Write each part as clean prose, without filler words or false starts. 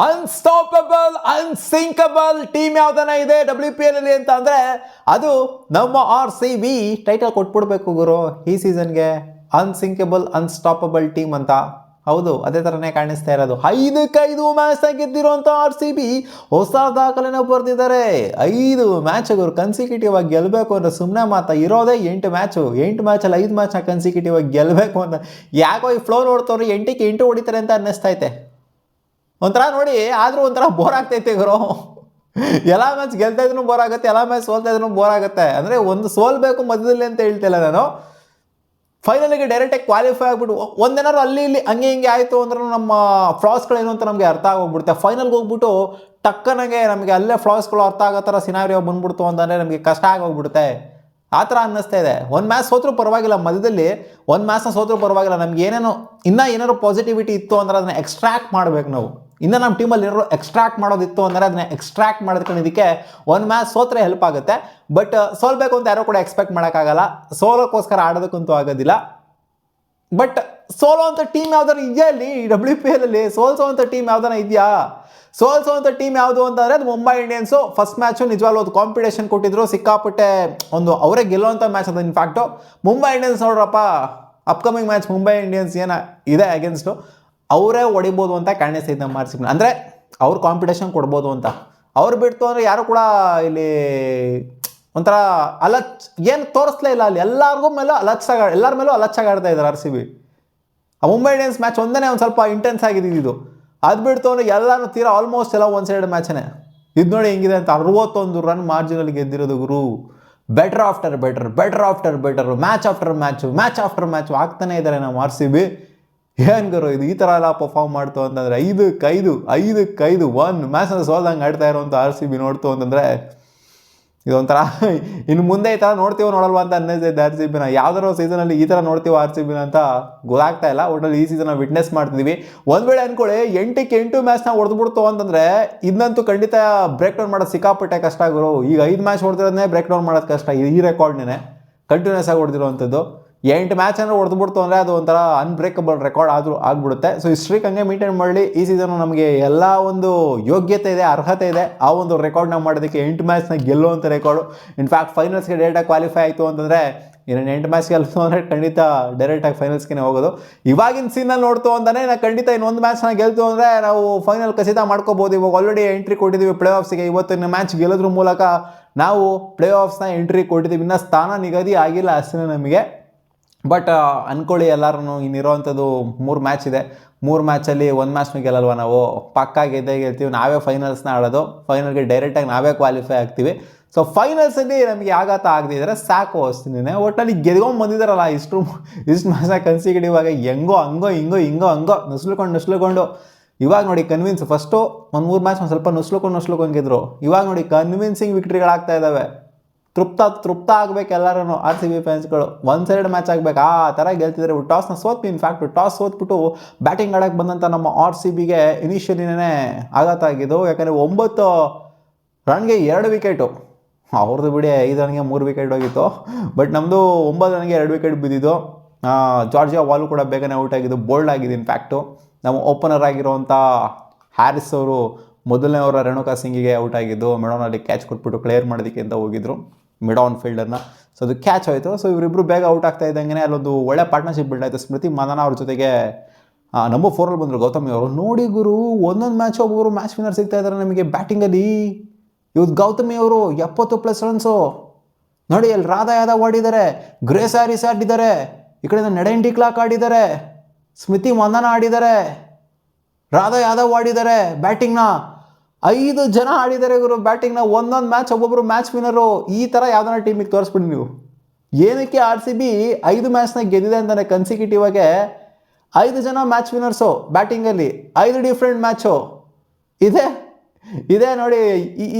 Unstoppable ಅನ್ಸಿಂಕಬಲ್ team ಯಾವ್ದನ ಇದೆ WPL ಅಲ್ಲಿ ಅಂತ ಅಂದ್ರೆ ಅದು ನಮ್ಮ RCB ಟೈಟಲ್ ಕೊಟ್ಬಿಡ್ಬೇಕು ಗುರು ಈ ಸೀಸನ್ಗೆ. ಅನ್ಸಿಂಕಬಲ್ ಅನ್ಸ್ಟಾಪಬಲ್ ಟೀಮ್ ಅಂತ. ಹೌದು, ಅದೇ ಥರನೇ ಕಾಣಿಸ್ತಾ ಇರೋದು. 5-5 ಮ್ಯಾಚ್ ಗೆದ್ದಿರುವಂಥ RCB ಹೊಸ ದಾಖಲೆನ ಬರ್ತಿದ್ದಾರೆ. 5 ಮ್ಯಾಚ್ಗಳು ಕನ್ಸಿಕ್ಯೂಟಿವ್ ಆಗಿ ಗೆಲ್ಲಬೇಕು ಅಂದ್ರೆ ಸುಮ್ಮನೆ ಮಾತಾ. ಇರೋದೇ 8 ಮ್ಯಾಚು, 8 ಮ್ಯಾಚಲ್ಲಿ 5 ಮ್ಯಾಚ್ನ ಕನ್ಸಿಕ್ಯೂಟಿವ್ ಆಗಿ ಗೆಲ್ಲಬೇಕು ಅಂತ. ಯಾಕೋ ಈ ಫ್ಲೋ ನೋಡ್ತವ್ರು 8ಕ್ಕೆ 8 ಹೊಡಿತಾರೆ ಅಂತ ಅನ್ನಿಸ್ತೈತೆ. ಒಂಥರ ನೋಡಿ, ಆದರೂ ಒಂಥರ ಬೋರ್ ಆಗ್ತೈತೆ ಗುರು. ಎಲ್ಲ ಮ್ಯಾಚ್ ಗೆಲ್ತಾ ಇದ್ರು ಬೋರ್ ಆಗುತ್ತೆ, ಎಲ್ಲ ಮ್ಯಾಚ್ ಸೋಲ್ತಾ ಇದ್ರು ಬೋರ್ ಆಗುತ್ತೆ. ಅಂದರೆ ಒಂದು ಸೋಲ್ಬೇಕು ಮಧ್ಯದಲ್ಲಿ ಅಂತ ಹೇಳ್ತಿಲ್ಲ ನಾನು. ಫೈನಲಿಗೆ ಡೈರೆಕ್ಟಾಗಿ ಕ್ವಾಲಿಫೈ ಆಗಿಬಿಟ್ಟು ಒಂದೇನಾದ್ರು ಅಲ್ಲಿ ಇಲ್ಲಿ ಹಂಗೆ ಹಿಂಗೆ ಆಯಿತು ಅಂದ್ರೆ ನಮ್ಮ ಫ್ಲಾಸ್ಗಳೇನು ಅಂತ ನಮಗೆ ಅರ್ಥ ಆಗೋಗ್ಬಿಡುತ್ತೆ. ಫೈನಲ್ಗೆ ಹೋಗ್ಬಿಟ್ಟು ಟಕ್ಕನಾಗೆ ನಮಗೆ ಅಲ್ಲೇ ಫ್ಲಾಸ್ಗಳು ಅರ್ಥ ಆಗೋ ಥರ ಸಿನಾರಿಯೋ ಬಂದ್ಬಿಡ್ತು ಅಂತಂದರೆ ನಮಗೆ ಕಷ್ಟ ಆಗೋಗ್ಬಿಡುತ್ತೆ. ಆ ಥರ ಅನ್ನಿಸ್ತಾ ಇದೆ. ಒಂದು ಮ್ಯಾಚ್ ಸೋತ್ರೂ ಪರವಾಗಿಲ್ಲ, ಮಧ್ಯದಲ್ಲಿ ಒಂದು ಮ್ಯಾಚ್ನ ಸೋತ್ರೂ ಪರವಾಗಿಲ್ಲ. ನಮ್ಗೆ ಏನಾದ್ರು ಪಾಸಿಟಿವಿಟಿ ಇತ್ತು ಅಂದ್ರೆ ಅದನ್ನ ಎಕ್ಸ್ಟ್ರಾಕ್ಟ್ ಮಾಡಬೇಕು ನಾವು. ಇನ್ನು ನಮ್ಮ ಟೀಮಲ್ಲಿ ಏನಾದ್ರು ಎಕ್ಸ್ಟ್ರಾಕ್ಟ್ ಮಾಡೋದಿತ್ತು ಅಂದರೆ ಅದನ್ನ ಎಕ್ಸ್ಟ್ರಾಕ್ಟ್ ಮಾಡೋದಕ್ಕೆ ಒಂದು ಮ್ಯಾಚ್ ಸೋತ್ರೆ ಹೆಲ್ಪ್ ಆಗುತ್ತೆ. ಬಟ್ ಸೋಲ್ಬೇಕು ಅಂತ ಯಾರೂ ಕೂಡ ಎಕ್ಸ್ಪೆಕ್ಟ್ ಮಾಡೋಕ್ಕಾಗಲ್ಲ. ಸೋಲೋಕ್ಕೋಸ್ಕರ ಆಡೋದಕ್ಕಂತೂ ಆಗೋದಿಲ್ಲ. ಬಟ್ ಸೋಲೋವಂಥ ಟೀಮ್ ಯಾವ್ದಾರು ಇದೆಯಾ ಅಲ್ಲಿ WPL ಅಲ್ಲಿ? ಸೋಲ್ಸೋವಂಥ ಟೀಮ್ ಯಾವ್ದಾರ ಇದೆಯಾ? ಸೋಲ್ಸೋವಂಥ ಟೀಮ್ ಯಾವುದು ಅಂತಂದರೆ ಅದು ಮುಂಬೈ ಇಂಡಿಯನ್ಸು. ಫಸ್ಟ್ ಮ್ಯಾಚು ನಿಜವಾಗ್ಲೂ ಒಂದು ಕಾಂಪಿಟೇಷನ್ ಕೊಟ್ಟಿದ್ರು, ಸಿಕ್ಕಾಪಟ್ಟೆ ಒಂದು ಅವರೇ ಗೆಲ್ಲುವಂಥ ಮ್ಯಾಚ್ ಅದು. ಇನ್ಫ್ಯಾಕ್ಟು ಮುಂಬೈ ಇಂಡಿಯನ್ಸ್ ನೋಡ್ರಪ್ಪ, ಅಪ್ಕಮಿಂಗ್ ಮ್ಯಾಚ್ ಮುಂಬೈ ಇಂಡಿಯನ್ಸ್ ಇದೆ ಅಗೇನ್ಸ್ಟು, ಅವರೇ ಹೊಡಿಬೋದು ಅಂತ ಕಾಣಿಸ್ತೈತೆ ನಮ್ಮ RCB. ಅಂದರೆ ಅವ್ರು ಕಾಂಪಿಟೇಷನ್ ಕೊಡ್ಬೋದು ಅಂತ. ಅವ್ರು ಬಿಡ್ತು ಅಂದರೆ ಯಾರು ಕೂಡ ಇಲ್ಲಿ ಒಂಥರ ಏನು ತೋರಿಸ್ಲೇ ಇಲ್ಲ ಅಲ್ಲಿ. ಎಲ್ಲರ ಮೇಲೂ ಅಲಚ್ಚಾಗಿ ಆಡ್ತಾ ಇದ್ದಾರೆ RCB. ಆ ಮುಂಬೈ ಇಂಡಿಯನ್ಸ್ ಮ್ಯಾಚ್ ಒಂದೇ ಒಂದು ಸ್ವಲ್ಪ ಇಂಟೆನ್ಸ್ ಆಗಿದ್ದು. ಅದು ಬಿಡ್ತು ಅಂದರೆ ಎಲ್ಲರೂ ತೀರಾ ಆಲ್ಮೋಸ್ಟ್ ಎಲ್ಲ 1-sided ಮ್ಯಾಚನೇ. ಇದು ನೋಡಿ ಹೆಂಗಿದೆ ಅಂತ. 61 ರನ್ ಮಾರ್ಜಿನಲ್ಲಿ ಗೆದ್ದಿರೋದು ಗುರು. Better after better, match after match ಆಗ್ತಾನೆ ಇದ್ದಾರೆ ನಮ್ಮ RCB. ಏನು ಗುರು ಇದು? ಈ ಥರ ಎಲ್ಲ ಪರ್ಫಾರ್ಮ್ ಮಾಡ್ತು ಅಂತಂದರೆ 5-5 1 ಮ್ಯಾಚ್ನ ಸೋಲ್ದಂಗೆ ಆಡ್ತಾ ಇರೋವಂಥ RCB ನೋಡ್ತು ಅಂತಂದರೆ ಇದೊಂಥರ ಇನ್ನು ಮುಂದೆ ಈ ಥರ ನೋಡಲ್ವಾ ಅಂತ ಅನ್ನಿಸ್ತೈತೆ RCBನ. ಯಾವ್ದಾರೋ ಸೀಸನಲ್ಲಿ ಈ ಥರ ನೋಡ್ತೀವೋ RCBನ ಅಂತ ಗೊತ್ತಾಗ್ತಾ ಇಲ್ಲ. ಒಟ್ಟಲ್ಲಿ ಈ ಸೀಸನ್ನ ವಿಟ್ನೆಸ್ ಮಾಡ್ತಿದ್ದೀವಿ. ಒಂದು ವೇಳೆ ಅಂದ್ಕೊಳ್ಳಿ 8ಕ್ಕೆ 8 ಮ್ಯಾಚ್ನ ಹೊಡೆದ್ಬಿಡ್ತು ಅಂತಂದರೆ ಇದನ್ನಂತೂ ಖಂಡಿತ ಬ್ರೇಕ್ ಡೌನ್ ಮಾಡೋದು ಸಿಕ್ಕಾಪಟ್ಟೆ ಕಷ್ಟ ಗುರು. ಈಗ 5 ಮ್ಯಾಚ್ ಹೊಡೆದಿರೋದನ್ನೇ ಬ್ರೇಕ್ ಡೌನ್ ಮಾಡೋದು ಕಷ್ಟ. ಈ ರೆಕಾರ್ಡ್ನೇ ಕಂಟಿನ್ಯೂಸ್ ಆಗಿ ಹೊಡೆದಿರೋವಂಥದ್ದು. 8 ಮ್ಯಾಚ್ ಅಂದರೆ ಹೊಡೆದ್ಬಿಡ್ತು ಅಂದರೆ ಅದು ಒಂಥರ ಅನ್ಬ್ರೇಕಬಲ್ ರೆಕಾರ್ಡ್ ಆದರೂ ಆಗ್ಬಿಡುತ್ತೆ. ಸೊ ಹಿಸ್ಟ್ರಿಗೆ ಹಂಗೆ ಮೇಂಟೈನ್ ಮಾಡಲಿ. ಈ ಸೀಸನ್ನು ನಮಗೆ ಎಲ್ಲ ಒಂದು ಯೋಗ್ಯತೆ ಇದೆ, ಅರ್ಹತೆ ಇದೆ ಆ ಒಂದು ರೆಕಾರ್ಡ್ನ ಮಾಡೋದಕ್ಕೆ. 8 ಮ್ಯಾಚ್ನ ಗೆಲ್ಲುವಂಥ ರೆಕಾರ್ಡು. ಇನ್ಫ್ಯಾಕ್ಟ್ ಫೈನಲ್ಸ್ಗೆ ಡೈರೆಕ್ಟಾಗಿ ಕ್ವಾಲಿಫೈ ಆಯಿತು ಅಂತಂದರೆ ಇನ್ನೇನು 8 ಮ್ಯಾಚ್ ಗೆಲ್ತು ಅಂದರೆ ಖಂಡಿತ ಡೈರೆಕ್ಟಾಗಿ ಫೈನಲ್ಸ್ಗೆ ಹೋಗೋದು. ಇವಾಗಿನ ಸೀನಲ್ಲಿ ನೋಡ್ತು ಅಂತಲೇ ನಾವು ಖಂಡಿತ ಇನ್ನೊಂದು ಮ್ಯಾಚ್ನ ಗೆಲ್ತು ಅಂದರೆ ನಾವು ಫೈನಲ್ ಖಚಿತ ಮಾಡ್ಕೋಬೋದು. ಇವಾಗ ಆಲ್ರೆಡಿ ಎಂಟ್ರಿ ಕೊಟ್ಟಿದ್ದೀವಿ ಪ್ಲೇ ಆಫ್ಸ್ಗೆ. ಇವತ್ತಿನ ಮ್ಯಾಚ್ ಗೆಲ್ಲೋದ್ರ ಮೂಲಕ ನಾವು ಪ್ಲೇ ಆಫ್ಸ್ನ ಎಂಟ್ರಿ ಕೊಟ್ಟಿದ್ದೀವಿ. ಇನ್ನು ಸ್ಥಾನ ನಿಗದಿ ಆಗಿಲ್ಲ ಅಷ್ಟೇ ನಮಗೆ. ಬಟ್ ಅಂದ್ಕೊಳ್ಳಿ ಎಲ್ಲರೂ ಇನ್ನಿರೋವಂಥದ್ದು 3 ಮ್ಯಾಚ್ ಇದೆ. 3 ಮ್ಯಾಚಲ್ಲಿ 1 ಮ್ಯಾಚ್ನೂ ಗೆಲ್ಲಲ್ವ ನಾವು? ಪಕ್ಕಾ ಗೆಲ್ತೀವಿ. ನಾವೇ ಫೈನಲ್ಸ್ನ ಆಡೋದು. ಫೈನಲ್ಗೆ ಡೈರೆಕ್ಟಾಗಿ ನಾವೇ ಕ್ವಾಲಿಫೈ ಆಗ್ತೀವಿ. ಸೊ ಫೈನಲ್ಸಲ್ಲಿ ನಮಗೆ ಆಘಾತ ಆಗದಿದ್ದರೆ ಸಾಕು ಅಷ್ಟೇ. ಒಟ್ಟಲ್ಲಿ ಗೆದ್ಕೊಂಡು ಬಂದಿದ್ದಾರಲ್ಲ ಇಷ್ಟು ಮ್ಯಾಚ್ನ ಕನ್ಸಿಕ್ಯೂಟಿವ್ ಆಗಿ ಹೆಂಗೋ ಹಂಗೋ ನುಸ್ಲುಕೊಂಡು ಇವಾಗ ನೋಡಿ ಕನ್ವಿನ್ಸ್. ಫಸ್ಟು ಒಂದು 3 ಮ್ಯಾಚ್ ಒಂದು ಸ್ವಲ್ಪ ನುಸ್ಲುಕೊಂಡು ಗೆದ್ರು. ಇವಾಗ ನೋಡಿ ಕನ್ವಿನ್ಸಿಂಗ್ ವಿಕ್ಟ್ರಿಗಳಾಗ್ತಾ ಇದ್ದಾವೆ. ತೃಪ್ತ ಆಗಬೇಕು ಎಲ್ಲರೂ RCB ಫ್ಯಾನ್ಸ್ಗಳು. 1-sided ಮ್ಯಾಚ್ ಆಗಬೇಕು ಆ ಥರ ಗೆಲ್ತಿದ್ದಾರೆ. ಟಾಸ್ನ ಸೋತ್ವಿ. ಇನ್ಫ್ಯಾಕ್ಟ್ ಟಾಸ್ ಸೋತ್ಬಿಟ್ಟು ಬ್ಯಾಟಿಂಗ್ ಆಡೋಕ್ಕೆ ಬಂದಂಥ ನಮ್ಮ RCBಗೆ ಇನಿಷಿಯಲಿನೇ ಆಘಾತ ಆಗಿದ್ದು. ಯಾಕಂದರೆ 9 ರನ್ಗೆ 2 ವಿಕೆಟು. ಅವ್ರದ್ದು ಬಿಡಿ 5 ರನ್ಗೆ 3 ವಿಕೆಟ್ ಹೋಗಿತ್ತು. ಬಟ್ ನಮ್ಮದು 9 ರನ್ಗೆ 2 ವಿಕೆಟ್ ಬಿದ್ದಿದ್ದು. ಜಾರ್ಜಿಯಾ ವಾಲು ಕೂಡ ಬೇಗನೆ ಔಟ್ ಆಗಿದ್ದು, ಬೋಲ್ಡ್ ಆಗಿದೆ. ಇನ್ಫ್ಯಾಕ್ಟು ನಮ್ಮ ಓಪನರ್ ಆಗಿರೋವಂಥ ಹ್ಯಾರಿಸ್ ಅವರು ಮೊದಲನೇ ಅವರ ರೇಣುಕಾ ಸಿಂಗಿಗೆ ಔಟ್ ಆಗಿದ್ದು. ಮಿಡಾನಲ್ಲಿ ಕ್ಯಾಚ್ ಕೊಟ್ಬಿಟ್ಟು ಕ್ಲಿಯರ್ ಮಾಡೋದಕ್ಕೆ ಅಂತ ಹೋಗಿದ್ರು ಮಿಡಾನ್ ಫೀಲ್ಡರ್ನ. ಸೊ ಅದು ಕ್ಯಾಚ್ ಆಯಿತು. ಸೊ ಇವರಿಬ್ಬರು ಬೇಗ ಔಟ್ ಆಗ್ತಾ ಇದ್ದಂಗೆ ಅಲ್ಲೊಂದು ಒಳ್ಳೆ ಪಾರ್ಟ್ನರ್ಶಿಪ್ ಬಿಲ್ಡ್ ಆಯಿತು. ಸ್ಮೃತಿ ಮಂದನ ಅವ್ರ ಜೊತೆಗೆ ನಂಬರ್ 4 ಬಂದರು ಗೌತಮಿ ಅವರು. ನೋಡಿ ಗುರು, ಒಂದೊಂದು ಮ್ಯಾಚ್ ಒಬ್ಬರು ಮ್ಯಾಚ್ ವಿನ್ನರ್ ಸಿಗ್ತಾ ಇದ್ದಾರೆ ನಮಗೆ ಬ್ಯಾಟಿಂಗಲ್ಲಿ. ಇವತ್ತು ಗೌತಮಿ ಅವರು 70+ ರನ್ಸು ನೋಡಿ. ಅಲ್ಲಿ ರಾಧಾ ಯಾದವ್ ಆಡಿದ್ದಾರೆ, ಗ್ರೇಸ್ ಹ್ಯಾರಿಸ್ ಆಡಿದ್ದಾರೆ, ಈ ಕಡೆಯಿಂದ ನಡೆನ್ ಡಿ ಕ್ಲಾರ್ಕ್ ಆಡಿದ್ದಾರೆ, ಸ್ಮೃತಿ ಮಂದನ ಆಡಿದ್ದಾರೆ, ರಾಧಾ ಯಾದವ್ ಆಡಿದ್ದಾರೆ ಬ್ಯಾಟಿಂಗ್ನ. 5 ಜನ ಆಡಿದ್ದಾರೆ ಇವರು ಬ್ಯಾಟಿಂಗ್ನ. ಒಂದೊಂದು ಮ್ಯಾಚ್ ಒಬ್ಬೊಬ್ಬರು ಮ್ಯಾಚ್ ವಿನ್ನರು. ಈ ಥರ ಯಾವ್ದಾರ ಟೀಮಿಗೆ ತೋರಿಸ್ಬಿಡಿ ನೀವು. ಏನಕ್ಕೆ RCB 5 ಮ್ಯಾಚ್ನ ಗೆದ್ದಿದೆ ಅಂತಲೇ ಕನ್ಸಿಕ್ಯೂಟಿವ್ ಆಗಿ 5 ಜನ ಮ್ಯಾಚ್ ವಿನ್ನರ್ಸು ಬ್ಯಾಟಿಂಗಲ್ಲಿ. 5 ಡಿಫ್ರೆಂಟ್ ಮ್ಯಾಚು ಇದೆ ನೋಡಿ.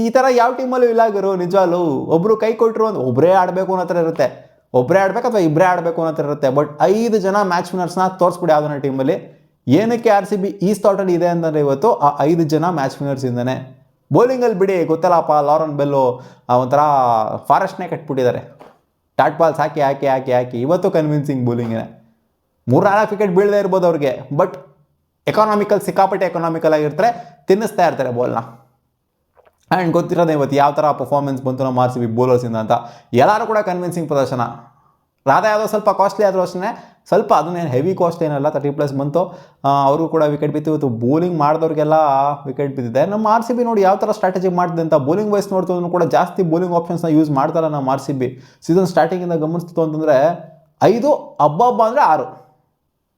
ಈ ಥರ ಯಾವ ಟೀಮಲ್ಲೂ ಇಲ್ಲ ಗುರು ನಿಜವಾಗ್ಲೂ. ಒಬ್ಬರು ಕೈ ಕೊಟ್ಟರು ಅಂತ ಒಬ್ಬರೇ ಆಡಬೇಕು ಅನ್ನೋ ಥರ ಇರುತ್ತೆ, ಒಬ್ಬರೇ ಆಡಬೇಕು ಅಥವಾ ಇಬ್ಬರೇ ಆಡಬೇಕು ಅನ್ನೋ ಥರ ಇರುತ್ತೆ. ಬಟ್ 5 ಜನ ಮ್ಯಾಚ್ ವಿನ್ನರ್ಸ್ನ ತೋರಿಸ್ಬಿಡಿ ಯಾವ್ದಾರ ಟೀಮಲ್ಲಿ. ಏನಕ್ಕೆ RCB ಈ ಸ್ಟಾರ್ಟಲ್ಲಿ ಇದೆ ಅಂತಂದರೆ ಇವತ್ತು ಆ 5 ಜನ ಮ್ಯಾಚ್ ವಿನ್ನರ್ಸಿಂದನೇ. ಬೌಲಿಂಗಲ್ಲಿ ಬಿಡಿ ಗೊತ್ತಲ್ಲಪ್ಪ, ಲಾರನ್ ಬೆಲ್ಲು ಒಂಥರ ಫಾರೆಸ್ಟ್ನೇ ಕಟ್ಬಿಟ್ಟಿದ್ದಾರೆ. ಟಾಟ್ ಬಾಲ್ಸ್ ಹಾಕಿ ಇವತ್ತು ಕನ್ವಿನ್ಸಿಂಗ್ ಬೌಲಿಂಗೇ. 3-4 ವಿಕೆಟ್ ಬೀಳದೇ ಇರ್ಬೋದು ಅವ್ರಿಗೆ. ಬಟ್ ಸಿಕ್ಕಾಪಟ್ಟೆ ಎಕನಾಮಿಕಲ್ ಆಗಿರ್ತಾರೆ, ತಿನ್ನಿಸ್ತಾ ಇರ್ತಾರೆ ಬಾಲ್ನ. ಆ್ಯಂಡ್ ಗೊತ್ತಿರೋದೇ ಇವತ್ತು ಯಾವ ಥರ ಪರ್ಫಾರ್ಮೆನ್ಸ್ ಬಂತು ನಮ್ಮ ಆರ್ ಸಿ ಬಿ ಬೌಲರ್ಸಿಂದ ಅಂತ. ಎಲ್ಲರೂ ಕೂಡ ಕನ್ವಿನ್ಸಿಂಗ್ ಪ್ರದರ್ಶನ. ರಾಧಾ ಯಾವುದೋ ಸ್ವಲ್ಪ ಕಾಸ್ಟ್ಲಿ ಆದರೂ ಅಷ್ಟೇ, ಸ್ವಲ್ಪ ಅದನ್ನೇನು ಹೆವಿ ಕಾಸ್ಟ್ ಏನಲ್ಲ, 30+ ಬಂತು. ಅವ್ರಿಗೂ ಕೂಡ ವಿಕೆಟ್ ಬಿತ್ತು. ಇವತ್ತು ಬೌಲಿಂಗ್ ಮಾಡಿದವ್ರಿಗೆಲ್ಲ ವಿಕೆಟ್ ಬಿದ್ದಿದೆ. ನಮ್ಮ ಆರ್ ಸಿ ಬಿ ನೋಡಿ ಯಾವ ಥರ ಸ್ಟ್ರಾಟಜಿ ಮಾಡ್ತಿದೆ ಅಂತ. ಬೌಲಿಂಗ್ ವೈಸ್ ನೋಡ್ತಿದ್ರು ಕೂಡ ಜಾಸ್ತಿ ಬೌಲಿಂಗ್ ಆಪ್ಷನ್ಸ್ನ ಯೂಸ್ ಮಾಡ್ತಾರೆ ನಮ್ಮ ಆರ್ ಸಿ ಬಿ. ಸೀಸನ್ ಸ್ಟಾರ್ಟಿಂಗಿಂದ ಗಮನಿಸ್ತು ಅಂತಂದರೆ 5 ಹಬ್ಬ ಅಂದರೆ 6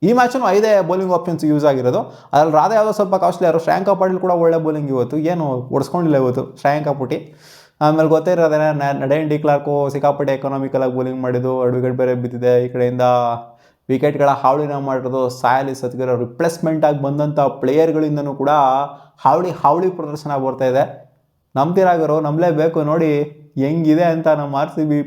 ಈ ಮ್ಯಾಚೂ 5 ಬೌಲಿಂಗ್ ಆಪ್ಷನ್ಸ್ ಯೂಸ್ ಆಗಿರೋದು. ಅದರಲ್ಲಿ ರಾಧಾ ಯಾವುದೋ ಸ್ವಲ್ಪ ಕಾಸ್ಟ್ಲಿ ಯಾರು. ಶ್ರೇಯಾಂಕ ಪಾಟೀಲ್ ಕೂಡ ಒಳ್ಳೆ ಬೌಲಿಂಗ್ ಇವತ್ತು, ಏನು ಓಡಿಸ್ಕೊಂಡಿಲ್ಲ ಇವತ್ತು ಶ್ರೇಯಾಂಕ ಪುಟಿ. ಆಮೇಲೆ ಗೊತ್ತೇ ಇರೋದೇನೆ ನಡೆನ್ ಡಿ ಕ್ಲಾರ್ಕು ಸಿಕ್ಕಾಪಟ್ಟೆ ಎಕನಾಮಿಕಲಾಗಿ ಬೌಲಿಂಗ್ ಮಾಡಿದ್ದು, 2 ವಿಕೆಟ್ ಬೇರೆ ಬಿದ್ದಿದೆ. ಈ ಕಡೆಯಿಂದ ವಿಕೆಟ್ಗಳ ಹಾವಳಿನ ಮಾಡಿರೋದು ಸಾಯಲಿ ಸತ್ಗಿರೋ. ರಿಪ್ಲೇಸ್ಮೆಂಟ್ ಆಗಿ ಬಂದಂಥ ಪ್ಲೇಯರ್ಗಳಿಂದನೂ ಕೂಡ ಹಾವಳಿ ಪ್ರದರ್ಶನ ಬರ್ತಾ ಇದೆ. ನಂಬ್ತಿರಾಗರು, ನಂಬಲೇಬೇಕು. ನೋಡಿ ಹೆಂಗಿದೆ ಅಂತ ನಮ್ಮ ಆರ್ ಸಿ ಬಿ.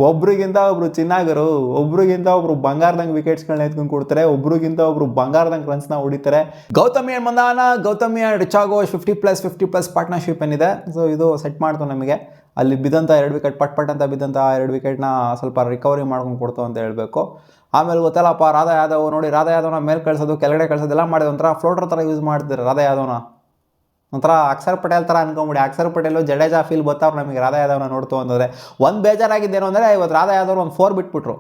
ಒಬ್ರಿಗಿಂತ ಒಬ್ರು ಚಿನ್ನಾಗರು, ಒಬ್ರಿಗಿಂತ ಒಬ್ರು ಬಂಗಾರದಂಗೆ ವಿಕೆಟ್ಸ್ಗಳನ್ನ ಎತ್ಕೊಂಡು ಕೊಡ್ತಾರೆ, ಒಬ್ರಿಗಿಂತ ಒಬ್ರು ಬಂಗಾರದಂಗೆ ರನ್ಸ್ನ ಹೊಡಿತಾರೆ. ಗೌತಮಿ ಮಂದಾನ, ಗೌತಮಿ ಆ್ಯಂಡ್ ರಿಚಾಗೋ 50+50+ ಪಾರ್ಟ್ನರ್ಶಿಪ್ ಏನಿದೆ, ಸೊ ಇದು ಸೆಟ್ ಮಾಡ್ತು ನಮಗೆ. ಅಲ್ಲಿ ಬಿದ್ದಂಥ 2 ವಿಕೆಟ್ ಪಟ್ ಅಂತ ಬಿದ್ದಂಥ 2 ವಿಕೆಟ್ನ ಸ್ವಲ್ಪ ರಿಕವರಿ ಮಾಡ್ಕೊಂಡು ಕೊಡ್ತು ಅಂತ ಹೇಳಬೇಕು. ಆಮೇಲೆ ಗೊತ್ತಲ್ಲಪ್ಪ ರಾಧಾ ಯಾದವ್ ನೋಡಿ, ರಾಧಾ ಯಾದವ್ನ ಮೇಲೆ ಕಳಿಸೋದು ಕೆಳಗಡೆ ಕಳಿಸೋದು ಎಲ್ಲ ಮಾಡಿದ್ರು. ಒಂಥರ ಫ್ಲೋಟರ್ ಥರ ಯೂಸ್ ಮಾಡ್ತಿದ್ದಾರೆ ರಾಧಾ ಯಾದವ್ನ. ಒಂಥರ ಅಕ್ಷರ್ ಪಟೇಲ್ ಥರ ಅನ್ಕೊಂಬಿಡಿ. ಅಕ್ಷರ್ ಪಟೇಲು ಜಡೇಜಾ ಫೀಲ್ ಬರ್ತಾವ್ರು ನಮಗೆ ರಾಧಾ ಯಾದವ್ನ ನೋಡ್ತು ಅಂತಂದರೆ. ಒಂದು ಬೇಜಾರಾಗಿದ್ದೇನು ಅಂದರೆ ಇವತ್ತು ರಾಧಾ ಯಾದವ್ ಒಂದು 4 ಬಿಟ್ಬಿಟ್ರು.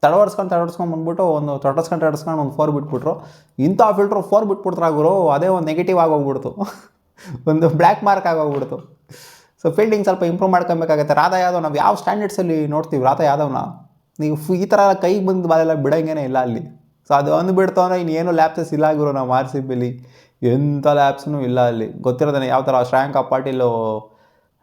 ತಡವರ್ಸ್ಕೊಂಡು ಬಂದ್ಬಿಟ್ಟು ಒಂದು ತಡಸ್ಕೊಂಡು ಒಂದು 4 ಬಿಟ್ಬಿಟ್ರು. ಇಂಥ ಫಿಲ್ಟ್ರು 4 ಬಿಟ್ಬಿಡ್ತಾರಾಗರು, ಅದೇ ಒಂದು ನೆಗೆಟಿವ್ ಆಗೋಗ್ಬಿಡ್ತು, ಒಂದು ಬ್ಲ್ಯಾಕ್ ಮಾರ್ಕ್ ಆಗೋಗ್ಬಿಡ್ತು. ಸೊ ಫೀಲ್ಡಿಂಗ್ ಸ್ವಲ್ಪ ಇಂಪ್ರೂವ್ ಮಾಡ್ಕೊಬೇಕಾಗತ್ತೆ. ರಾಧಾ ಯಾದವ್ ನಾವು ಯಾವ ಸ್ಟ್ಯಾಂಡರ್ಡ್ಸಲ್ಲಿ ನೋಡ್ತೀವಿ ರಾಧಾ ಯಾದವ್ನ, ನೀವು ಈ ಥರ ಕೈಗೆ ಬಂದು ಬಾಲೆಲ್ಲ ಬಿಡೋಂಗೇನೆ ಇಲ್ಲ ಅಲ್ಲಿ. ಸೊ ಅದು ಅಂದುಬಿಡ್ತು ಅಂದರೆ ಇನ್ನೇನು ಲ್ಯಾಪ್ಸಸ್ ಇಲ್ಲ ಆಗಿರೋ ನಾವು ಆರ್ ಸಿ ಬಿಲಿ, ಎಂಥ ಲ್ಯಾಪ್ಸ್ನೂ ಇಲ್ಲ ಅಲ್ಲಿ. ಗೊತ್ತಿರೋದೇನೆ ಯಾವ ಥರ ಶ್ರೇಯಾಂಕ ಪಾಟೀಲು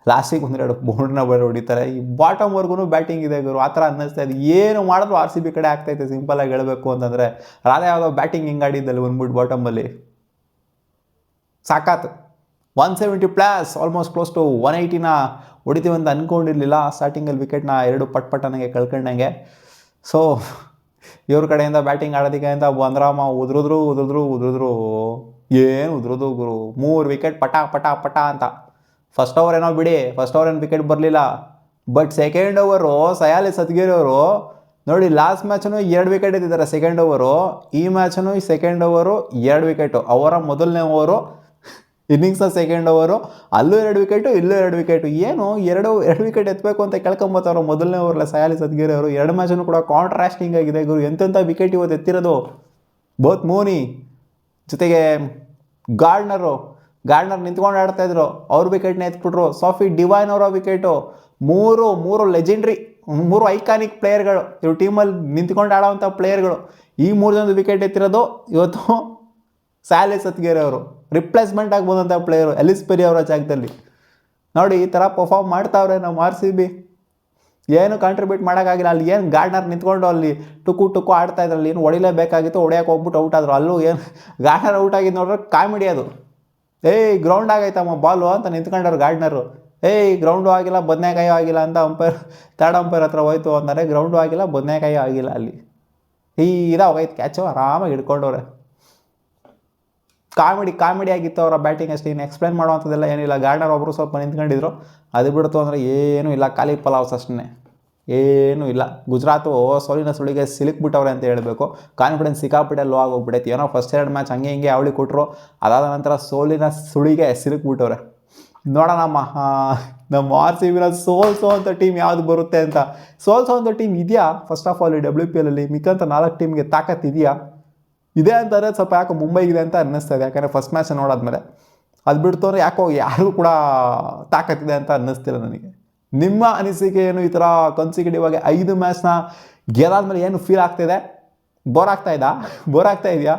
ಲಾಸ್ಟಿಗೆ 1-2 ಬೌಂಡ್ನ ಬರೋ ಹೊಡಿತಾರೆ. ಈ ಬಾಟಮ್ವರೆಗೂ ಬ್ಯಾಟಿಂಗ್ ಇದೆ ಗುರು, ಆ ಥರ ಅನ್ನಿಸ್ತಾ ಇದೆ. ಏನು ಮಾಡಿದ್ರು ಆರ್ ಸಿ ಬಿ ಕಡೆ ಆಗ್ತೈತೆ ಸಿಂಪಲಾಗಿ ಹೇಳಬೇಕು ಅಂತಂದರೆ. ರಾಧಾ ಯಾವುದೋ ಬ್ಯಾಟಿಂಗ್ ಹಿಂಗೆ ಆಡಿದ್ದಲ್ಲಿ ಬಂದ್ಬಿಟ್ಟು ಬಾಟಮಲ್ಲಿ ಸಾಕಾತು. 170+, ಆಲ್ಮೋಸ್ಟ್ ಕ್ಲೋಸ್ ಟು 180ನ ಹೊಡಿತೀವಿ ಅಂತ ಅಂದ್ಕೊಂಡಿರಲಿಲ್ಲ. ಸ್ಟಾರ್ಟಿಂಗಲ್ಲಿ ವಿಕೆಟ್ನ 2 ಪಟ್ಟಾಗಿ ಕಳ್ಕೊಂಡಂಗೆ. ಸೊ ಇವ್ರ ಕಡೆಯಿಂದ ಬ್ಯಾಟಿಂಗ್ ಆಡೋದಕ್ಕೆ ಅಂತ ಬಂದ್ರಾಮ ಉದ್ರಿದ್ರು. ಏನು ಉದ್ರೋದು ಗುರು, 3 ವಿಕೆಟ್ ಪಟ ಅಂತ. ಫಸ್ಟ್ ಓವರ್ ಏನೋ ಬಿಡಿ, ಫಸ್ಟ್ ಓವರ್ ಏನು ವಿಕೆಟ್ ಬರಲಿಲ್ಲ. ಬಟ್ ಸೆಕೆಂಡ್ ಓವರು ಸಯಾಲಿ ಸತ್ಗಿರಿ ಅವರು ನೋಡಿ, ಲಾಸ್ಟ್ ಮ್ಯಾಚನು 2 ವಿಕೆಟ್ ಎತ್ತಿದ್ದಾರೆ ಸೆಕೆಂಡ್ ಓವರು. ಈ ಮ್ಯಾಚನು ಸೆಕೆಂಡ್ ಓವರು 2 ವಿಕೆಟು. ಅವರ ಮೊದಲನೇ ಓವರು ಇನ್ನಿಂಗ್ಸ್ನ ಸೆಕೆಂಡ್ ಓವರು, ಅಲ್ಲೂ 2 ವಿಕೆಟು, ಇಲ್ಲೂ 2 ವಿಕೆಟು. ಏನು 2 ವಿಕೆಟ್ ಎತ್ತಬೇಕು ಅಂತ ಕೇಳ್ಕೊಂಬತ್ತವ್ರು ಮೊದಲನೇ ಓವರ್ಲ ಸಯಾಲಿ ಸತ್ಗಿರಿ ಅವರು. 2 ಮ್ಯಾಚನ್ನು ಕೂಡ ಕಾಂಟ್ರಾಸ್ಟಿಂಗ್ ಆಗಿದೆ ಗುರು. ಎಂತೆಂಥ ವಿಕೆಟ್ ಇವತ್ತು ಎತ್ತಿರೋದು. ಬೋತ್ ಮೋನಿ ಜೊತೆಗೆ ಗಾರ್ಡ್ನರ್ ನಿಂತ್ಕೊಂಡು ಆಡ್ತಾಯಿದ್ರು, ಅವ್ರ ವಿಕೆಟ್ನ ಎತ್ಬಿಟ್ರು. ಸಾಫಿ ಡಿವೈನ್ ಅವರ ವಿಕೆಟು. ಮೂರು ಲೆಜೆಂಡ್ರಿ, 3 ಐಕಾನಿಕ್ ಪ್ಲೇಯರ್ಗಳು ಇವ್ರ ಟೀಮಲ್ಲಿ ನಿಂತ್ಕೊಂಡು ಆಡೋವಂಥ ಪ್ಲೇಯರ್ಗಳು. ಈ 3 ಜನದ ವಿಕೆಟ್ ಎತ್ತಿರೋದು ಇವತ್ತು ಸಯಾಲಿ ಸತ್ಗಿರಿ ಅವರು. ರಿಪ್ಲೇಸ್ಮೆಂಟ್ ಆಗಿ ಬಂದಂಥ ಪ್ಲೇಯರು ಎಲಿಸ್ ಪೆರಿ ಅವರ ಜಾಗದಲ್ಲಿ. ನೋಡಿ ಈ ಥರ ಪರ್ಫಾರ್ಮ್ ಮಾಡ್ತಾವ್ರೆ ನಮ್ಮ ಆರ್ ಸಿ ಬಿ. ಏನು ಕಾಂಟ್ರಿಬ್ಯೂಟ್ ಮಾಡೋಕ್ಕಾಗಿಲ್ಲ. ಅಲ್ಲಿ ಏನು ಗಾರ್ಡ್ನರ್ ನಿಂತ್ಕೊಂಡು ಅಲ್ಲಿ ಟುಕು ಆಡ್ತಾ ಇದ್ರಲ್ಲಿ, ಏನು ಹೊಡಿಲೇಬೇಕಾಗಿತ್ತು, ಹೊಡೆಯೋಕೆ ಹೋಗ್ಬಿಟ್ಟು ಔಟ್ ಆದರು. ಅಲ್ಲೂ ಏನು ಗಾರ್ಡ್ನರ್ ಔಟ್ ಆಗಿದ್ದು ನೋಡ್ರೆ ಕಾಮಿಡಿ ಅದು. ಗ್ರೌಂಡ್ ಆಗೈತಮ್ಮ ಬಾಲು ಅಂತ ನಿಂತ್ಕೊಂಡವ್ರು ಗಾರ್ಡ್ನರು. ಗ್ರೌಂಡು ಆಗಿಲ್ಲ, ಬದನೆಕಾಯಿ ಆಗಿಲ್ಲ ಅಂತ ಥರ್ಡ್ ಅಂಪೈರ್ ಹತ್ರ ಹೋಯ್ತು ಅಂತಾರೆ. ಗ್ರೌಂಡು ಆಗಿಲ್ಲ, ಬದನೆಕಾಯಿ ಆಗಿಲ್ಲ. ಅಲ್ಲಿ ಹೋಗೈತೆ ಕ್ಯಾಚು, ಆರಾಮಾಗಿ ಹಿಡ್ಕೊಂಡವ್ರೆ. ಕಾಮಿಡಿ ಆಗಿತ್ತು ಅವರ ಬ್ಯಾಟಿಂಗ್ ಅಷ್ಟೇ. ಇನ್ನು ಎಕ್ಸ್ಪ್ಲೇನ್ ಮಾಡುವಂಥದ್ದೆಲ್ಲ ಏನಿಲ್ಲ. ಗಾರ್ಡ್ನರ್ ಒಬ್ಬರು ಸ್ವಲ್ಪ ನಿಂತ್ಕೊಂಡಿದ್ರು, ಅದು ಬಿಡ್ತು ಅಂದರೆ ಏನೂ ಇಲ್ಲ. ಖಾಲಿ ಪಲಾವ್ಸ್ ಅಷ್ಟೇ, ಏನೂ ಇಲ್ಲ. ಗುಜರಾತು ಸೋಲಿನ ಸುಳಿಗೆ ಸಿಲುಕ್ಬಿಟ್ಟವ್ರೆ ಅಂತ ಹೇಳಬೇಕು. ಕಾನ್ಫಿಡೆನ್ಸ್ ಸಿಕ್ಕಾಪಟ್ಟೆ ಲೋ ಆಗೋಗ್ಬಿಟ್ಟೈತಿ. ಏನೋ ಫಸ್ಟ್ 2 ಮ್ಯಾಚ್ ಹಂಗೆ ಅವಳಿ ಕೊಟ್ಟರು, ಅದಾದ ನಂತರ ಸೋಲಿನ ಸುಳಿಗೆ ಸಿಲುಕ್ಬಿಟ್ಟವ್ರೆ. ನೋಡೋಣ ನಮ್ಮ ಆರ್ ಸಿ ಬಿನ ಸೋಲ್ಸೋ ಅಂತ ಟೀಮ್ ಯಾವುದು ಬರುತ್ತೆ ಅಂತ. ಸೋಲ್ಸೋ ಅಂತ ಟೀಮ್ ಇದೆಯಾ ಫಸ್ಟ್ ಆಫ್ ಆಲ್ ಈ WPL ಮಿಕ್ಕಂತ 4 ಟೀಮ್ಗೆ ತಾಕತ್ ಇದೆಯಾ? ಇದೆ ಅಂತಂದರೆ ಸ್ವಲ್ಪ ಯಾಕೋ ಮುಂಬೈಗಿದೆ ಅಂತ ಅನ್ನಿಸ್ತಾ ಇದೆ. ಯಾಕಂದರೆ ಫಸ್ಟ್ ಮ್ಯಾಚ್ ನೋಡಾದ್ಮೇಲೆ ಅದು ಬಿಡ್ತು ಅಂದರೆ ಯಾಕೋ ಯಾರು ಕೂಡ ತಾಕತ್ತಿದೆ ಅಂತ ಅನ್ನಿಸ್ತಿಲ್ಲ ನನಗೆ. ನಿಮ್ಮ ಅನಿಸಿಕೆ ಏನು? ಈ ಥರ ಕನ್ಸಿಕ್ಯೂಟಿವ್ ಆಗಿ 5 ಮ್ಯಾಚ್ನ ಗೆದ್ದಾದ್ಮೇಲೆ ಏನು ಫೀಲ್ ಆಗ್ತಾಯಿದೆ? ಬೋರ್ ಆಗ್ತಾ ಇದೆಯಾ?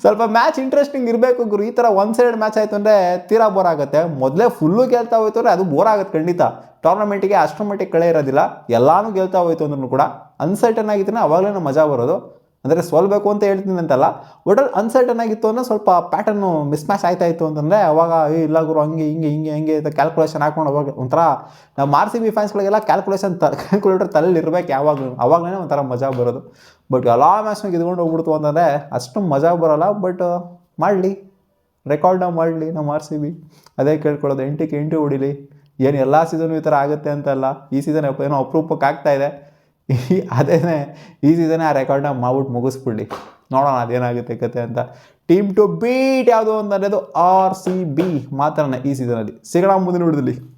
ಸ್ವಲ್ಪ ಮ್ಯಾಚ್ ಇಂಟ್ರೆಸ್ಟಿಂಗ್ ಇರಬೇಕು ಗುರು. ಈ ಥರ 1 ಸೈಡ್ ಮ್ಯಾಚ್ ಆಯಿತು ಅಂದರೆ ತೀರಾ ಬೋರ್ ಆಗುತ್ತೆ. ಮೊದಲೇ ಫುಲ್ಲು ಗೆಲ್ತಾ ಹೋಯ್ತು ಅಂದರೆ ಅದು ಬೋರ್ ಆಗುತ್ತೆ ಖಂಡಿತ. ಟೂರ್ನಮೆಂಟಿಗೆ ಅಷ್ಟರ ಮಟ್ಟಿಗೆ ಕಳೆ ಇರೋದಿಲ್ಲ. ಎಲ್ಲನೂ ಗೆಲ್ತಾ ಹೋಯ್ತು ಅಂದ್ರೂ ಕೂಡ ಅನ್ಸರ್ಟನ್ ಆಗಿದ್ರೆ ಅವಾಗಲೇ ಮಜಾ ಬರೋದು. ಅಂದರೆ ಸೋಲ್ಬೇಕು ಅಂತ ಹೇಳ್ತೀನಿ ಅಂತಲ್ಲ, ಒಟ್ಟಲ್ಲಿ ಅನ್ಸರ್ಟನ್ ಆಗಿತ್ತು ಅಂದರೆ ಸ್ವಲ್ಪ ಪ್ಯಾಟರ್ನು ಮಿಸ್ಮ್ಯಾಚ್ ಆಯ್ತಾಯಿತ್ತು ಅಂತಂದರೆ ಅವಾಗ ಇಲ್ಲ ಗುರು ಹಿಂಗೆ ಅಂತ ಕ್ಯಾಲ್ಕುಲೇಷನ್ ಹಾಕೊಂಡು ಅವಾಗ ಒಂಥರ ನಮ್ಮ ಆರ್ ಸಿ ಬಿ ಫ್ಯಾನ್ಸ್ಗಳಿಗೆಲ್ಲ ಕ್ಯಾಲ್ಕುಲೇಟರ್ ತಲೆಯಲ್ಲಿ ಇರಬೇಕು ಅವಾಗಲೇ ಒಂಥರ ಮಜಾ ಬರೋದು. ಬಟ್ ಎಲ್ಲ ಮ್ಯಾಚ್ನಾಗ ಗೆದ್ಕೊಂಡು ಹೋಗ್ಬಿಡ್ತು ಅಂತಂದರೆ ಅಷ್ಟು ಮಜಾ ಬರೋಲ್ಲ. ಬಟ್ ರೆಕಾರ್ಡ್ನ ಮಾಡಲಿ ನಮ್ಮ ಆರ್ ಸಿ ಬಿ. ಅದೇ ಕೇಳ್ಕೊಳ್ಳೋದು, 8ಕ್ಕೆ 8 ಹೊಡಿಲಿ. ಏನು ಎಲ್ಲ ಸೀಸನು ಈ ಥರ ಆಗುತ್ತೆ ಅಂತಲ್ಲ, ಈ ಸೀಸನ್ ಏನೋ ಅಪರೂಪಕ್ಕೆ ಆಗ್ತಾಯಿದೆ. ಈ ಸೀಸನೇ ಆ ರೆಕಾರ್ಡ್ನ ಮಾಡ್ಬಿಟ್ಟು ಮುಗಿಸ್ಬಿಡ್ಲಿ. ನೋಡೋಣ ಅದೇನಾಗುತ್ತೆ ಕತೆ ಅಂತ. ಟೀಮ್ ಟು ಬೀಟ್ ಯಾವುದು ಅಂತ ಅನ್ನೋದು RCB ಮಾತ್ರನೇ ಈ ಸೀಸನಲ್ಲಿ. ಸಿಗೋಣ ಮುಂದಿನ ವಿಡಿಯೋದಲ್ಲಿ.